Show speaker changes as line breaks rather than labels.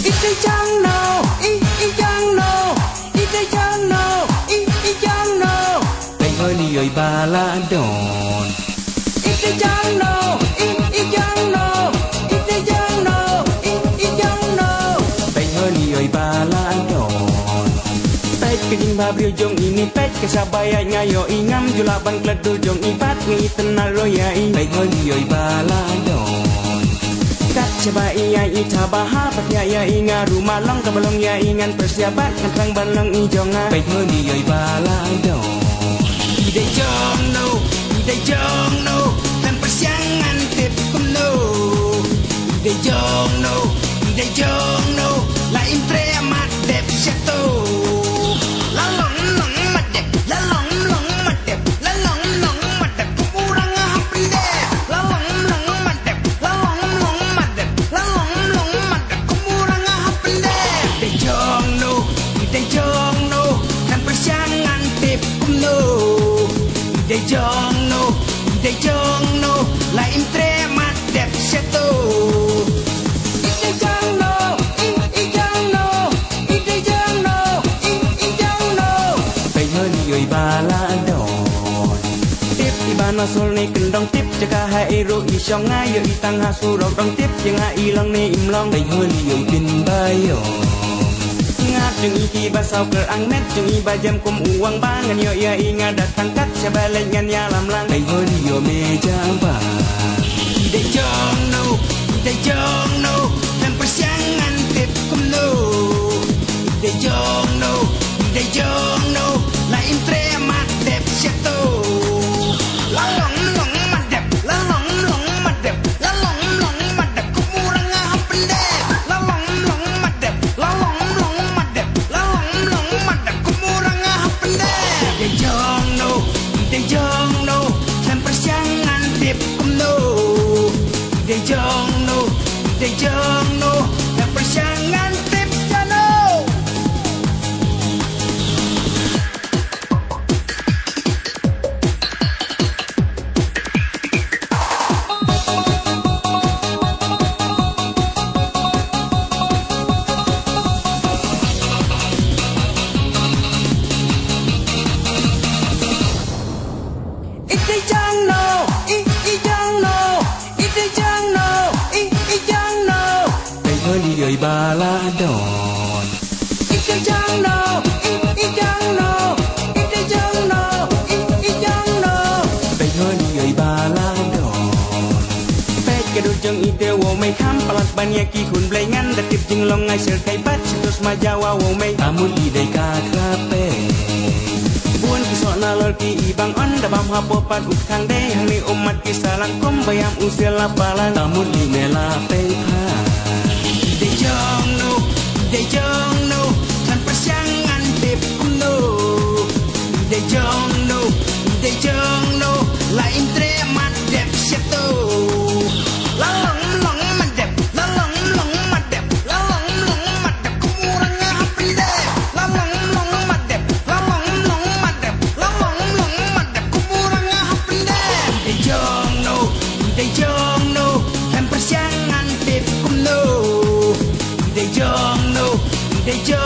Ite jang no, I jang no, ite jang no, I jang no.
Tay hơi li ơi ba la đòn.
Ite jang no, I jang no, ite jang no, I jang no.
Tay hơi li ơi ba la đòn. Tay cái dinh ba biểu jong ini tay cái sabaya ngayo ingam julaban kledul jong ipat ngi tenal royai. Tay hơi li ơi ba la đòn. Kat coba iya ita baha patia ya inga rumah long kebalong ya ingan persiapan kantang balong ijonga. Tay hơi li ơi ba la đòn.
Ide jong no, dan persiangan tip kumno. Ide jong no, lain premat dep syato. La long madep, la long madep, la long madep, kurang hapende. La long madep, la long madep, la long madep, kurang hapende. Ide jong no, dan persiangan tip kumno. Ide jong no, lain premat dep syato. Ide jong no, I jong no, ide jong no, I jong no.
Tay hơi li ơi ba la đòn. Tiếp ibana sol ni kendong tip jaka hai ro isong ngayo itang hasu rok dong tip yang ai long ni imlong. Tay hơi li ơi tin bayo. Ngat jeng iki basau ke angnet jeng iba jam kum uang bangan yo ya inga datang kat sebalik ngan ya lam lang. Tay hơi li yo meja ba.
Ide jong no, dan persiangan tip kumno. Ide jong no, lain premat dep syato. La long madep, la long madep, la long madep, kurang hapende. La long madep, la long madep, la long madep, kurang hapende. Ide jong no, dan persiangan tip kumno. Ide jong no, dan persiangan tip jano. Ite jang no, I jang no, ite jang no, I jang no.
Tay hơi li ơi ba la đòn.
Ite jang no, I jang no, ite jang no, I jang no.
Tay hơi li ơi ba la đòn. Pet kedul jeng ite wo mai kham palat banyak ki kun blengan datip jeng long ngai sel kai bat terus majawa wo mai amun idai ka krape. Buan kisok nalol ki ibang on dabam hapo pat ukang de hang ni umat kisalang kom bayam usil lapalan tamun li mela peha.
Ide jong no, dan persiangan tip kumno. Ide jong no, lain premat dep syato. La long madep, la long madep, la long madep, kurang hapende. La long madep, la long madep, la long madep, kurang hapende. Ide jong no, dan persiangan tip kumno. Ide jong